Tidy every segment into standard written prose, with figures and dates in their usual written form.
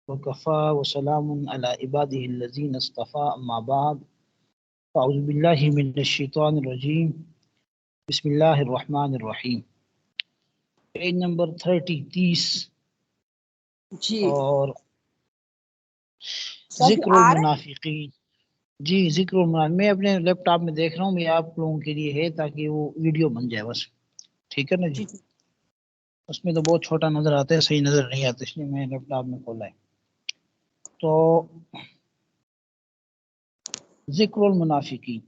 وکفا وسلام علی عبادہ الذین اصطفى اما بعد اعوذ باللہ من الشیطان الرجیم بسم اللہ الرحمن الرحیم۔ پیج نمبر 30 جی اور سب ذکر آ رہے المنافقین۔ جی ذکر المنافقین میں اپنے لیپ ٹاپ میں دیکھ رہا ہوں، یہ آپ لوگوں کے لیے ہے تاکہ وہ ویڈیو بن جائے بس، ٹھیک ہے نا جی۔ جی اس میں تو بہت چھوٹا نظر آتا ہے، صحیح نظر نہیں آتا، اس لیے میں لیپ ٹاپ میں کھولا ہے۔ تو ذکر المنافقین،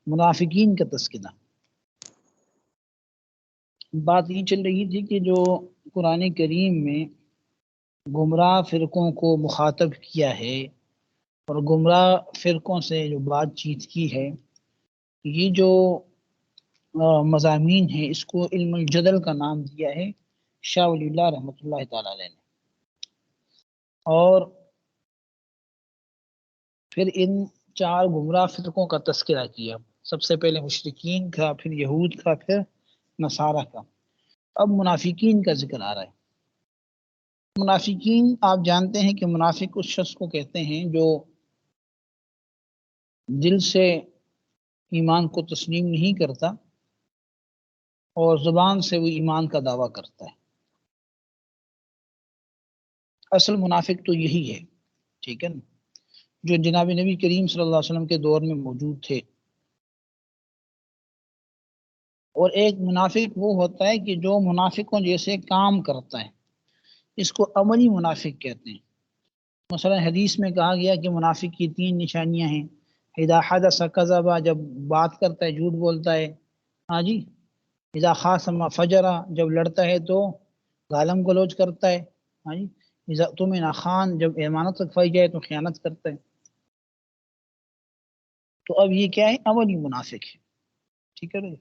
منافقین کا تذکرہ۔ بات یہ چل رہی تھی کہ جو قرآن کریم میں گمراہ فرقوں کو مخاطب کیا ہے اور گمراہ فرقوں سے جو بات چیت کی ہے، یہ جو مضامین ہیں اس کو علم الجدل کا نام دیا ہے شاہ ولی اللہ رحمۃ اللہ تعالی علیہ نے۔ اور پھر ان چار گمراہ فرقوں کا تذکرہ کیا، سب سے پہلے مشرکین کا، پھر یہود کا، پھر نصارہ کا۔ اب منافقین کا ذکر آ رہا ہے۔ منافقین آپ جانتے ہیں کہ منافق اس شخص کو کہتے ہیں جو دل سے ایمان کو تسلیم نہیں کرتا اور زبان سے وہ ایمان کا دعویٰ کرتا ہے۔ اصل منافق تو یہی ہے، ٹھیک ہے نا، جو جناب نبی کریم صلی اللہ علیہ وسلم کے دور میں موجود تھے۔ اور ایک منافق وہ ہوتا ہے کہ جو منافقوں جیسے کام کرتا ہے، اس کو عملی منافق کہتے ہیں۔ مثلا حدیث میں کہا گیا کہ منافق کی 3 نشانیاں ہیں۔ اذا حدث کذب، جب بات کرتا ہے جھوٹ بولتا ہے، ہاں جی۔ اذا خاصم فجر، جب لڑتا ہے تو گالم گلوچ کرتا ہے، ہاں جی۔ اذا اؤتمن خان، جب امانت رکھوائی جائے تو خیانت کرتا ہے۔ تو اب یہ کیا ہے؟ عملی منافق ہے، ٹھیک ہے نا۔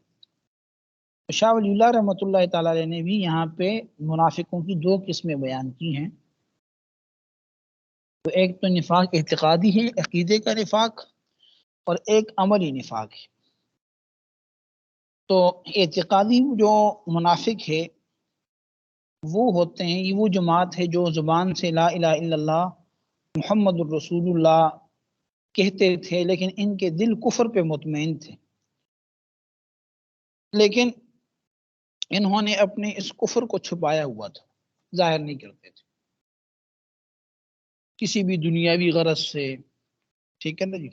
شاہ ولی اللہ رحمۃ اللہ تعالی علیہ نے بھی یہاں پہ منافقوں کی 2 قسمیں بیان کی ہیں۔ تو ایک تو نفاق اعتقادی ہے، عقیدے کا نفاق، اور ایک عملی نفاق ہے۔ تو اعتقادی جو منافق ہے وہ ہوتے ہیں، یہ وہ جماعت ہے جو زبان سے لا الہ الا اللہ محمد الرسول اللہ کہتے تھے، لیکن ان کے دل کفر پہ مطمئن تھے، لیکن انہوں نے اپنے اس کفر کو چھپایا ہوا تھا، ظاہر نہیں کرتے تھے کسی بھی دنیاوی غرض سے، ٹھیک ہے نا جی۔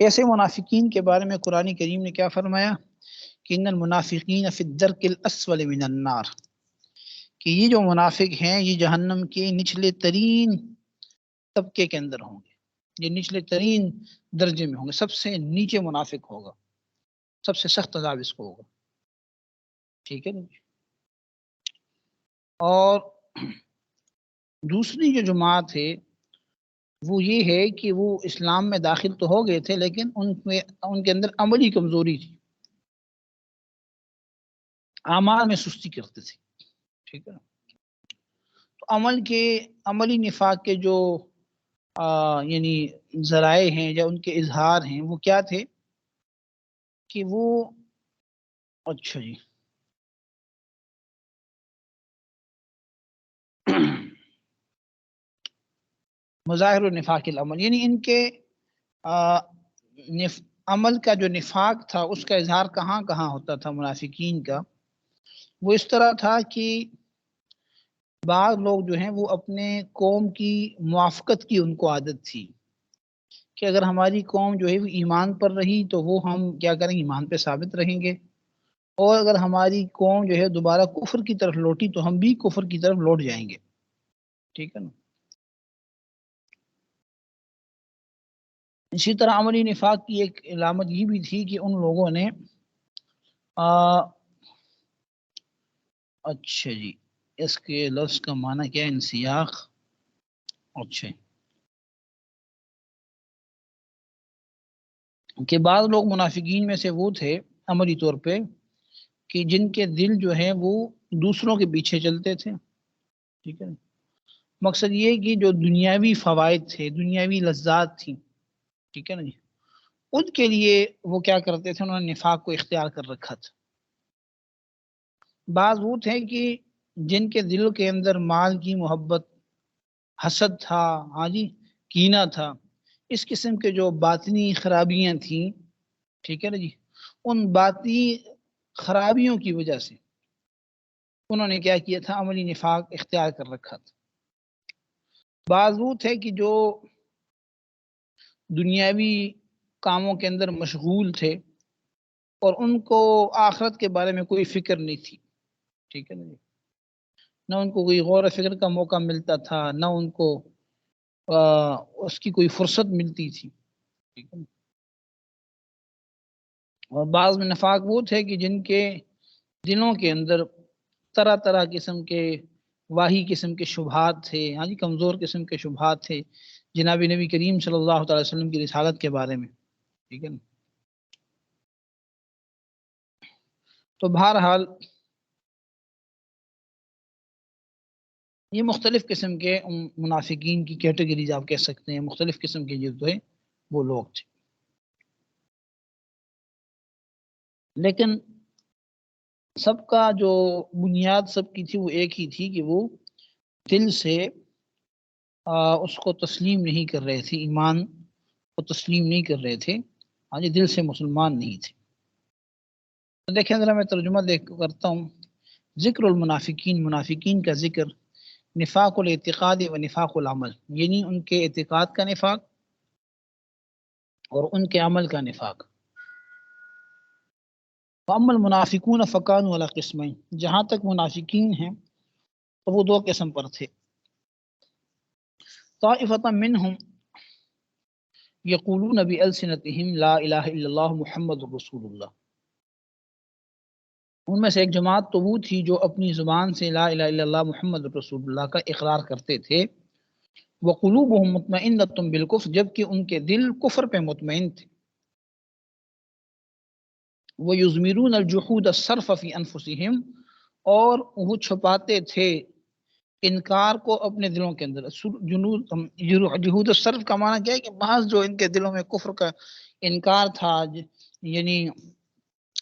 ایسے منافقین کے بارے میں قرآن کریم نے کیا فرمایا کہ ان المنافقین فی الدرک الاسفل من النار، کہ یہ جو منافق ہیں یہ جہنم کے نچلے ترین طبقے کے اندر ہوں گے، یہ نچلے ترین درجے میں ہوں گے، سب سے نیچے منافق ہوگا، سب سے سخت عذاب اس کو ہوگا، ٹھیک ہے نا جی۔ اور دوسری جو جماعت ہے وہ یہ ہے کہ وہ اسلام میں داخل تو ہو گئے تھے، لیکن ان کے اندر عملی کمزوری تھی، اعمال میں سستی کرتے تھے، ٹھیک ہے نا۔ تو عملی نفاق کے جو یعنی ذرائع ہیں یا ان کے اظہار ہیں وہ کیا تھے کہ وہ اچھا جی مظاہر النفاق العمل، یعنی ان کے عمل کا جو نفاق تھا اس کا اظہار کہاں کہاں ہوتا تھا منافقین کا۔ وہ اس طرح تھا کہ بعض لوگ جو ہیں وہ اپنے قوم کی موافقت کی ان کو عادت تھی کہ اگر ہماری قوم جو ہے وہ ایمان پر رہی تو وہ ہم کیا کریں گے، ایمان پہ ثابت رہیں گے، اور اگر ہماری قوم جو ہے دوبارہ کفر کی طرف لوٹی تو ہم بھی کفر کی طرف لوٹ جائیں گے، ٹھیک ہے نا۔ اسی طرح عملی نفاق کی ایک علامت یہ بھی تھی کہ ان لوگوں نے اچھا جی اس کے لفظ کا معنی کیا ہے؟ انسیاق، اچھا کہ بعض لوگ منافقین میں سے وہ تھے عملی طور پہ کہ جن کے دل جو ہے وہ دوسروں کے پیچھے چلتے تھے، ٹھیک ہے نا۔ مقصد یہ کہ جو دنیاوی فوائد تھے، دنیاوی لذات تھیں، ٹھیک ہے نا جی، ان کے لیے وہ کیا کرتے تھے، انہوں نے نفاق کو اختیار کر رکھا تھا۔ بعض وہ تھے کہ جن کے دل کے اندر مال کی محبت، حسد تھا، ہاں جی، کینہ تھا، اس قسم کے جو باطنی خرابیاں تھیں، ٹھیک ہے نا جی، ان باطنی خرابیوں کی وجہ سے انہوں نے کیا کیا تھا، عملی نفاق اختیار کر رکھا تھا۔ بعض وہ تھے کہ جو دنیاوی کاموں کے اندر مشغول تھے اور ان کو آخرت کے بارے میں کوئی فکر نہیں تھی، ٹھیک ہے نا جی، نہ ان کو کوئی غور و فکر کا موقع ملتا تھا، نہ ان کو اس کی کوئی فرصت ملتی تھی، ٹھیک ہے نا۔ اور بعض میں نفاق وہ تھے کہ جن کے دلوں کے اندر طرح طرح قسم کے واہی قسم کے شبہات تھے، ہاں جی، کمزور قسم کے شبہات تھے جناب نبی کریم صلی اللہ تعالی وسلم کی رسالت کے بارے میں، ٹھیک ہے نا۔ تو بہرحال یہ مختلف قسم کے منافقین کی کیٹیگریز آپ کہہ سکتے ہیں، مختلف قسم کے جو ہے وہ لوگ تھے، لیکن سب کا جو بنیاد سب کی تھی وہ ایک ہی تھی کہ وہ دل سے اس کو تسلیم نہیں کر رہے تھے، ایمان کو تسلیم نہیں کر رہے تھے، ہاں جی، دل سے مسلمان نہیں تھے۔ تو دیکھیں ذرا میں ترجمہ کرتا ہوں۔ ذکر المنافقین، منافقین کا ذکر، نفاق الاعتقاد و نفاق العمل، یعنی ان کے اعتقاد کا نفاق اور ان کے عمل کا نفاق۔ فاما المنافقون فکانوا علی قسمین، جہاں تک منافقین ہیں تو وہ دو قسم پر تھے۔ طائفۃ منہم یقولون بألسنتہم لا الہ الا اللہ محمد رسول اللہ، ان میں سے ایک جماعت تو وہ تھی جو اپنی زبان سے لا الہ الا اللہ محمد رسول اللہ کا اقرار کرتے تھے، وقلوبہم مطمئنۃ بالکفر، جبکہ ان کے دل کفر پہ مطمئن تھے، وَيُضْمِرُونَ الْجُحُودَ الصَّرْفَ فِي أَنفُسِهِمْ، اور وہ چھپاتے تھے انکار کو اپنے دلوں کے اندر۔ جہود الصرف کا معنی کیا ہے کہ محض جو ان کے دلوں میں کفر کا انکار تھا، یعنی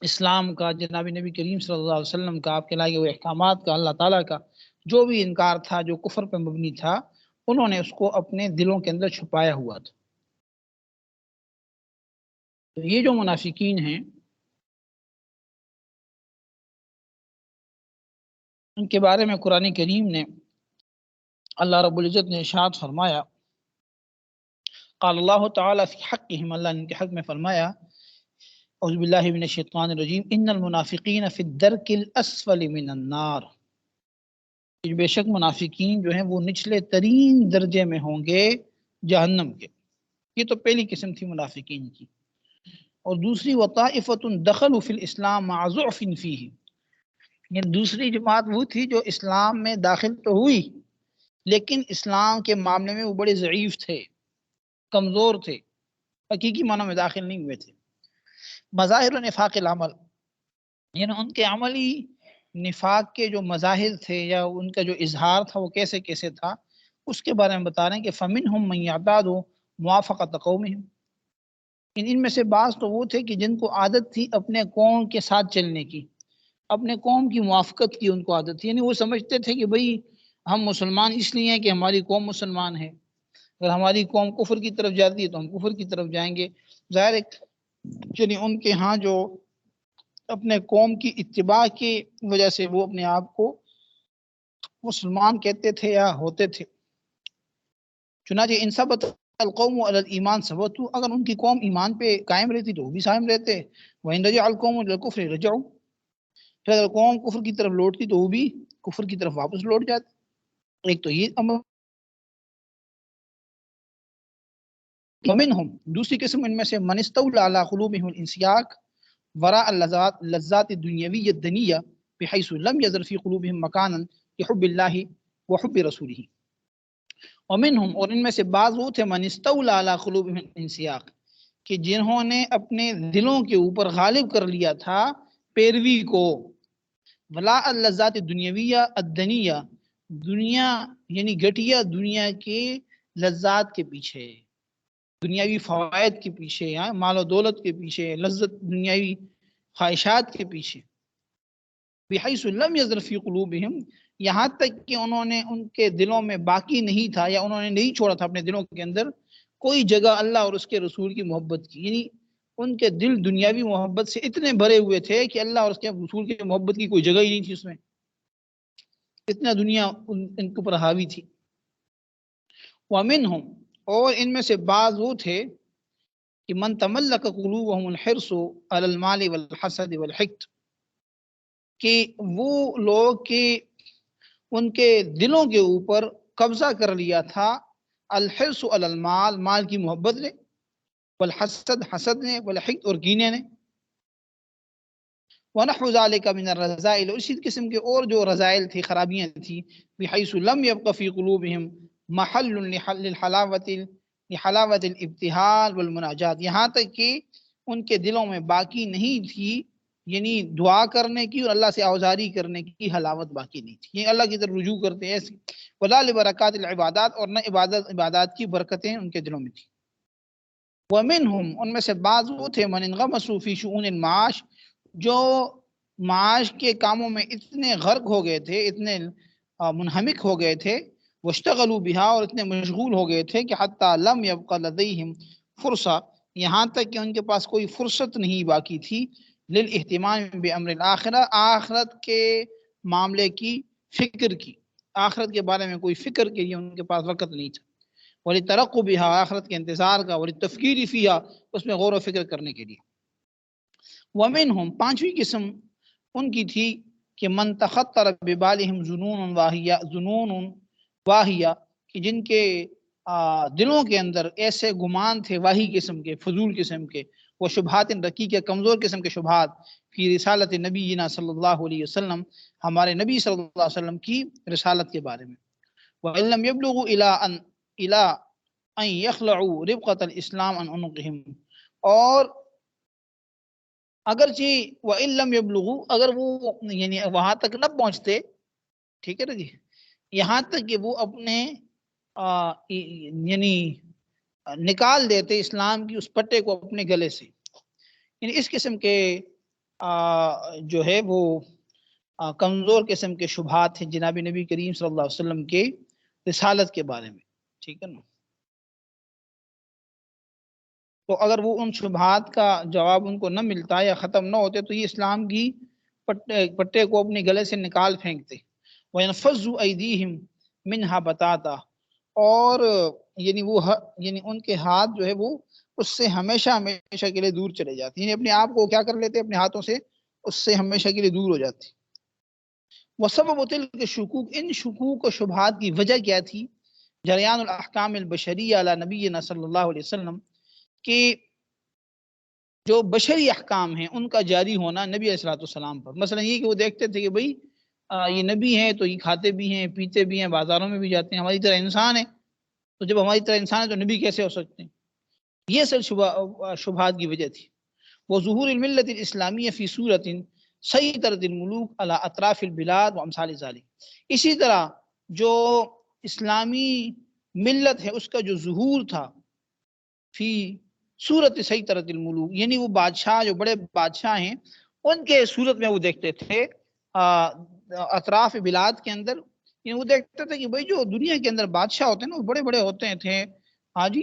اسلام کا، جناب نبی کریم صلی اللہ علیہ وسلم کا، آپ کے لائے ہوئے احکامات کا، اللہ تعالیٰ کا جو بھی انکار تھا، جو کفر پہ مبنی تھا، انہوں نے اس کو اپنے دلوں کے اندر چھپایا ہوا تھا۔ تو یہ جو منافقین ہیں ان کے بارے میں قرآن کریم نے، اللہ رب العزت نے ارشاد فرمایا، قال اللہ تعالیٰ فی حقہم، اللہ نے ان کے حق میں فرمایا، اعوذ باللہ من الشیطان الرجیم، ان المنافقین فی الدرک الاسفل من النار، بے شک منافقین جو ہیں وہ نچلے ترین درجے میں ہوں گے جہنم کے۔ یہ تو پہلی قسم تھی منافقین کی۔ اور دوسری، وطائفۃ دخلوا فی الاسلام مع ضعف فیہ، یہ دوسری جماعت وہ تھی جو اسلام میں داخل تو ہوئی لیکن اسلام کے معاملے میں وہ بڑے ضعیف تھے، کمزور تھے، حقیقی معنی میں داخل نہیں ہوئے تھے۔ مظاہر نفاق العمل، یعنی ان کے عملی نفاق کے جو مظاہر تھے یا ان کا جو اظہار تھا وہ کیسے کیسے تھا، اس کے بارے میں بتا رہے ہیں کہ فَمِنْهُمْ مَنْ يَعْتَادُ مُوَافَقَةَ قَوْمِهِمْ، ان میں سے بعض تو وہ تھے کہ جن کو عادت تھی اپنے قوم کے ساتھ چلنے کی، اپنے قوم کی موافقت کی ان کو عادت تھی، یعنی وہ سمجھتے تھے کہ بھئی ہم مسلمان اس لیے ہیں کہ ہماری قوم مسلمان ہے، اگر ہماری قوم کفر کی طرف جاتی ہے تو ہم کفر کی طرف جائیں گے۔ ظاہر ہے یعنی ان کے ہاں جو اپنے قوم کی اتباع کی وجہ سے وہ اپنے آپ کو مسلمان کہتے تھے یا ہوتے تھے۔ چنانچہ ان ثبت القوم علی الایمان ثبتوا، اگر ان کی قوم ایمان پہ قائم رہتی تو وہ بھی قائم رہتے، وَإِن رَجَعَ الْقَوْمُ إِلَى الْكُفْرِ رَجَعُوا، پھر اگر قوم کفر کی طرف لوٹتی تو وہ بھی کفر کی طرف واپس لوٹ جاتے۔ ایک تو یہ امر۔ ومنہم، دوسری قسم ان میں سے، من استولی علی قلوبہم الانسیاق وراء اللذات الدنیویہ الدنیہ بحیث لم یذر فی قلوبہم مکانا لحب اللہ وحب رسولہ۔ ومنہم، اور ان میں سے بعض وہ تھے، من استولی علی قلوبہم الانسیاق، کہ جنہوں نے اپنے دلوں کے اوپر غالب کر لیا تھا پیروی کو، ولاء اللذات الدنیویہ الدنیہ، دنیا یعنی گھٹیا دنیا کے لذات کے پیچھے، دنیاوی فوائد کے پیچھے، مال و دولت کے پیچھے، لذت دنیاوی خواہشات کے پیچھے، بحیث لم یذر فی قلوبہم، یہاں تک کہ انہوں نے ان کے دلوں میں باقی نہیں تھا، یا انہوں نے نہیں چھوڑا تھا اپنے دلوں کے اندر کوئی جگہ اللہ اور اس کے رسول کی محبت کی، یعنی ان کے دل دنیاوی محبت سے اتنے بھرے ہوئے تھے کہ اللہ اور اس کے رسول کی محبت کی کوئی جگہ ہی نہیں تھی اس میں، اتنا دنیا ان کے اوپر حاوی تھی۔ وَمِنْهُمْ، اور ان میں سے بعض وہ تھے کہ من تملک قلوبهم الحرص علی المال والحسد والحقد، کہ وہ لوگ کہ ان کے دلوں کے اوپر قبضہ کر لیا تھا الحرص علی المال، مال کی محبت نے، والحسد، حسد نے، والحقد اور کینے نے، ونحو ذلك من الرذائل، اسی قسم کے اور جو رذائل تھی، خرابیاں تھی، بحيث لم يبق في قلوبهم محل لحلاوة الابتهال والمناجات، یہاں تک کہ ان کے دلوں میں باقی نہیں تھی یعنی دعا کرنے کی اور اللہ سے آوزاری کرنے کی حلاوت باقی نہیں تھی، یہ اللہ کی طرف رجوع کرتے ہیں ایسے، ولا لبرکات العبادات، اور نہ عبادات کی برکتیں ان کے دلوں میں تھی۔ ومنہم، ان میں سے بعض وہ تھے من انغمسوا فی شؤون المعاش، جو معاش کے کاموں میں اتنے غرق ہو گئے تھے، اتنے منہمک ہو گئے تھے، واشتغلوا بہا، اور اتنے مشغول ہو گئے تھے کہ حتی لم یبق لدیہم فرصہ، یہاں تک کہ ان کے پاس کوئی فرصت نہیں باقی تھی، للاہتمام بامر الاخرہ، آخرت کے معاملے کی فکر کی، آخرت کے بارے میں کوئی فکر کے لیے ان کے پاس وقت نہیں تھا، وَلِتَرَقُّبِهَا، آخرت کے انتظار کا، وَلِتَفْكِيرِ فِيهَا، اس میں غور و فکر کرنے کے لیے۔ وَمِنْهُمْ، پانچویں قسم ان کی تھی کہ من تخطر ببالہم ظنون واہیہ، کہ جن کے دلوں کے اندر ایسے گمان تھے واہی قسم کے، فضول قسم کے، وہ شبہات رقیق، کمزور قسم کے شبہات، فی رسالت نبینا صلی اللہ علیہ وسلم، ہمارے نبی صلی اللہ علیہ وسلم کی رسالت کے بارے میں، وَإِن لَمْ يَبْلُغُوا إِلَىٰ أَن يَخْلَعُوا رِبْقَةَ الْإِسْلَامِ عَنْ عُنُقِهِمْ، اور اگرچہ وَإِن لَمْ يَبْلُغُوا، اگر وہ یعنی وہاں تک نہ پہنچتے، ٹھیک ہے نا جی، یہاں تک کہ وہ اپنے یعنی نکال دیتے اسلام کی اس پٹے کو اپنے گلے سے، یعنی اس قسم کے جو ہے وہ کمزور قسم کے شبہات ہیں جناب نبی کریم صلی اللہ علیہ وسلم کے رسالت کے بارے میں، ٹھیک ہے نا۔ تو اگر وہ ان شبہات کا جواب ان کو نہ ملتا یا ختم نہ ہوتے تو یہ اسلام کی پٹے کو اپنے گلے سے نکال پھینکتے۔ وَيَنْفَضُّ أَيْدِيهِمْ مِنْهَا بَتَاتًا، اور یعنی ان کے ہاتھ جو ہے وہ اس سے ہمیشہ ہمیشہ کے لیے دور چلے جاتے، یعنی اپنے آپ کو کیا کر لیتے، اپنے ہاتھوں سے اس سے ہمیشہ کے لیے دور ہو جاتے۔ وَسَبَبُ تِلْكَ الشُّكُوكِ، ان شکوک و شبہات کی وجہ کیا تھی، جریان الاحکام البشریہ علی نبینا صلی اللہ علیہ وسلم، کہ جو بشری احکام ہیں ان کا جاری ہونا نبی علیہ السلام پر، مثلا یہ کہ وہ دیکھتے تھے کہ بھئی یہ نبی ہیں تو یہ کھاتے بھی ہیں، پیتے بھی ہیں، بازاروں میں بھی جاتے ہیں، ہماری طرح انسان ہے، تو جب ہماری طرح انسان ہے تو نبی کیسے ہو سکتے ہیں، یہ سب شبہات کی وجہ تھی۔ وظہور الملت الاسلامیہ فی صورت سیطرۃ الملوک علی اطراف البلاد وامثال ذلک، اسی طرح جو اسلامی ملت ہے اس کا جو ظہور تھا فی صورت سیطرۃ الملوک، یعنی وہ بادشاہ جو بڑے بادشاہ ہیں ان کے صورت میں وہ دیکھتے تھے اطراف بلاد کے اندر، یعنی وہ دیکھتے تھے کہ بھئی جو دنیا کے اندر بادشاہ ہوتے ہیں نا وہ بڑے بڑے ہوتے تھے، ہاں جی،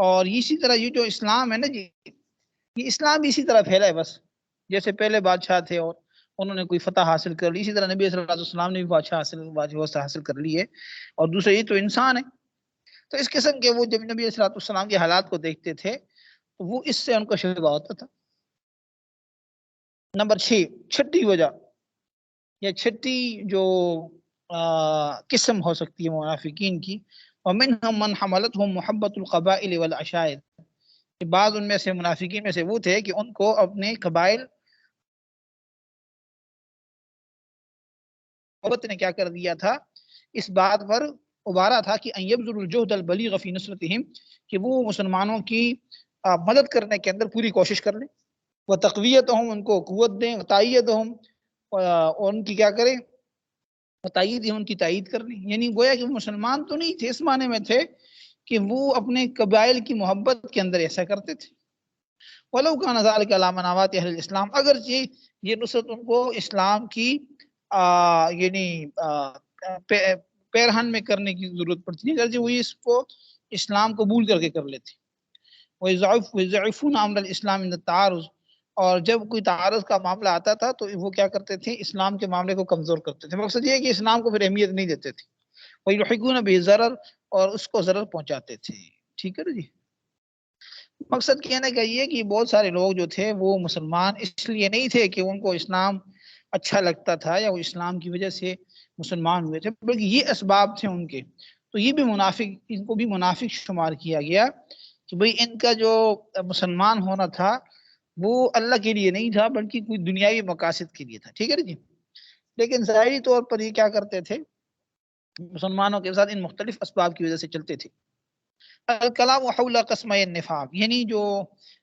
اور اسی طرح یہ جو اسلام ہے نا جی، یہ اسلام بھی اسی طرح پھیلا ہے، بس جیسے پہلے بادشاہ تھے اور انہوں نے کوئی فتح حاصل کر لی، اسی طرح نبی صلی اللہ علیہ وسلم نے بھی بادشاہ حاصل کر لی ہے، اور دوسرا یہ تو انسان ہے، تو اس قسم کے وہ جب نبی صلی اللہ علیہ وسلم کے حالات کو دیکھتے تھے تو وہ اس سے ان کا شبہ ہوتا تھا۔ نمبر 6، چھٹی وجہ یا چھٹی جو قسم ہو سکتی ہے منافقین کی، ومنہم من حملتہم محبت القبائل والعشائر، بعض ان میں سے منافقین میں سے وہ تھے کہ ان کو اپنے قبائل محبت نے کیا کر دیا تھا، اس بات پر ابھارا تھا کہ ان یبذلوا الجہد البلیغ فی نصرتہم، کہ وہ مسلمانوں کی مدد کرنے کے اندر پوری کوشش کر لیں، وتقویتہم، ان کو قوت دیں، وتائیدہم، اور ان کی کیا کریں، تائید، ان کی تائید کر لیں، یعنی گویا کہ وہ مسلمان تو نہیں تھے، اس معنی میں تھے کہ وہ اپنے قبائل کی محبت کے اندر ایسا کرتے تھے۔ وَلَوْ كَانَ ذَلِكَ عَلَىٰ مَنَاوَاتِ أَهْلِ الْإِسْلَامِ، اگرچہ یہ نصرت ان کو اسلام کی یعنی پیرہن میں کرنے کی ضرورت پڑتی ہے، اگرچہ وہی اس کو اسلام قبول کر کے کر لیتے. وَيَضْعِفُونَ أَمْرَ الْإِسْلَامِ عِنْدَ التَّعَارُضِ، اور جب کوئی تعارض کا معاملہ آتا تھا تو وہ کیا کرتے تھے، اسلام کے معاملے کو کمزور کرتے تھے. مقصد یہ ہے کہ اسلام کو پھر اہمیت نہیں دیتے تھے. وَيُلْحِقُونَ بِهِ ضرر، اور اس کو ضرر پہنچاتے تھے. ٹھیک ہے نا جی. مقصد کہنے کا یہ کہ بہت سارے لوگ جو تھے وہ مسلمان اس لیے نہیں تھے کہ ان کو اسلام اچھا لگتا تھا یا وہ اسلام کی وجہ سے مسلمان ہوئے تھے، بلکہ یہ اسباب تھے ان کے. تو یہ بھی منافق، ان کو بھی منافق شمار کیا گیا کہ بھئی ان کا جو مسلمان ہونا تھا وہ اللہ کے لیے نہیں تھا بلکہ کوئی دنیاوی مقاصد کے لیے تھا. ٹھیک ہے نا جی. لیکن ظاہری طور پر یہ کیا کرتے تھے، مسلمانوں کے ساتھ ان مختلف اسباب کی وجہ سے چلتے تھے. الکلام حول قسم النفاق، یعنی جو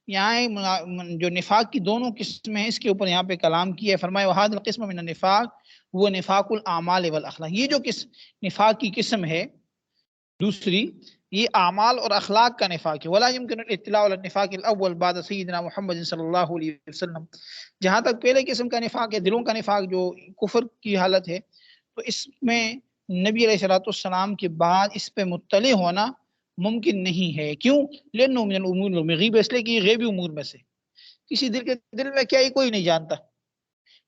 یہاں جو نفاق کی دونوں قسمیں ہیں اس کے اوپر یہاں پہ کلام کیا ہے. فرمایا وَهَذَا الْقِسْمُ مِنَ النِّفَاقِ وہ نفاق الاعمال والاخلاق، یہ جو نفاق کی قسم ہے دوسری، یہ اعمال اور اخلاق کا نفاق ہے. ولا يمكن الاطلاع على النفاق الاول بعد سیدنا محمد صلی اللہ علیہ وسلم. جہاں تک پہلے قسم کا نفاق ہے، دلوں کا نفاق جو کفر کی حالت ہے، تو اس میں نبی علیہ السلام کے بعد اس پہ مطلع ہونا ممکن نہیں ہے. کیوں؟ لأنه من الامور المغیبہ، اس لیے کہ یہ غیبی امور میں سے کسی دل میں کیا ہی کوئی نہیں جانتا.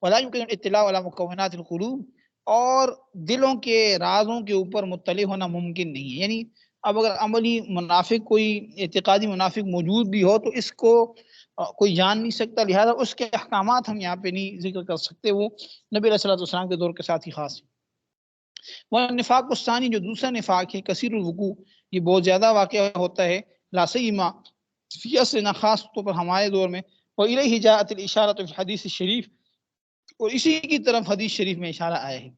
ولا يمكن الاطلاع على مكونات القلوب، اور دلوں کے رازوں کے اوپر مطلع ہونا ممکن نہیں ہے. یعنی اب اگر عملی منافق کوئی اعتقادی منافق موجود بھی ہو تو اس کو کوئی جان نہیں سکتا، لہذا اس کے احکامات ہم یہاں پہ نہیں ذکر کر سکتے، وہ نبی علیہ السلام کے دور کے ساتھ ہی خاص ہے. والنفاق الثانی، جو دوسرا نفاق ہے، کثیر الوقوع، یہ بہت زیادہ واقع ہوتا ہے، لا سیما فی عصرنا، خاص طور پر ہمارے دور میں. وإلیہ جاءت الاشارۃ فی الحدیث الشریف، اور اسی کی طرف حدیث شریف میں اشارہ آیا ہے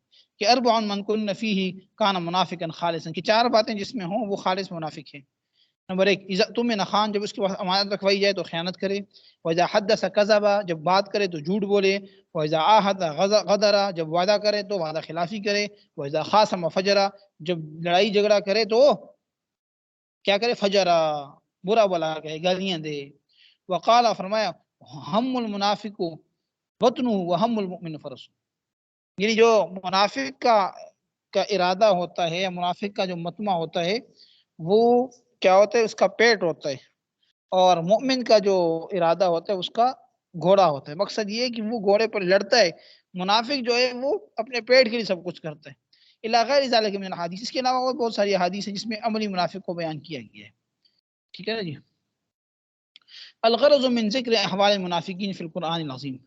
کہ اربع من کن فیہ کان منافقا خالصا، کہ چار باتیں جس میں ہوں وہ خالص منافق ہیں. نمبر ایک، اذا اؤتمن خان، جب اس کے پاس امانت رکھوائی جائے تو خیانت کرے. واذا حدث کذب، جب بات کرے تو جھوٹ بولے. واذا عاہد غدر، جب وعدہ کرے تو وعدہ خلافی کرے. واذا خاصم فجر، جب لڑائی جھگڑا کرے تو کیا کرے، فجر، برا بلا کہے، گالیاں دے. وقال، فرمایا، ہم المنافق وطنہ وہم المؤمن فرس، یعنی جو منافق کا ارادہ ہوتا ہے یا منافق کا جو مطمع ہوتا ہے وہ کیا ہوتا ہے، اس کا پیٹ ہوتا ہے، اور مومن کا جو ارادہ ہوتا ہے اس کا گھوڑا ہوتا ہے. مقصد یہ ہے کہ وہ گھوڑے پر لڑتا ہے، منافق جو ہے وہ اپنے پیٹ کے لیے سب کچھ کرتا ہے. الی غیر ذلک من الحدیث، اس کے علاوہ اور بہت ساری احادیث ہیں جس میں عملی منافق کو بیان کیا گیا ہے. ٹھیک ہے نا جی. الغرض من ذکر احوال المنافقین فی القرآن العظیم،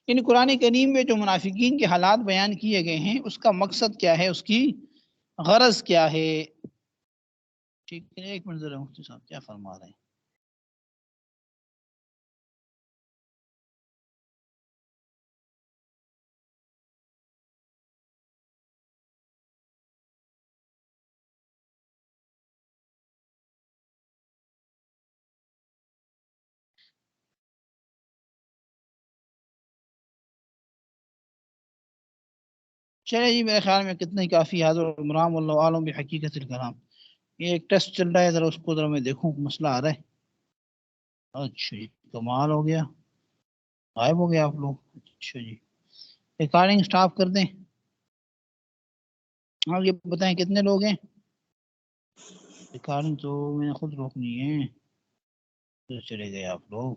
یعنی قرآن کریم میں جو منافقین کے حالات بیان کیے گئے ہیں اس کا مقصد کیا ہے، اس کی غرض کیا ہے. ٹھیک ہے، ایک منٹ ذرا مفتی صاحب کیا فرما رہے ہیں. چلے جی، میرے خیال میں کتنا ہی کافی ہے. حاضر عمران واللہ عالم بحقیقت الکلام. یہ ایک ٹیسٹ چل رہا ہے، ذرا اس کو ذرا میں دیکھوں مسئلہ آ رہا ہے. اچھا جی، کمال ہو گیا، غائب ہو گیا آپ لوگ. اچھا جی، ریکارڈنگ سٹاپ کر دیں. آگے بتائیں کتنے لوگ ہیں. ریکارڈنگ تو میں نے خود روکنی ہے، تو چلے گئے آپ لوگ.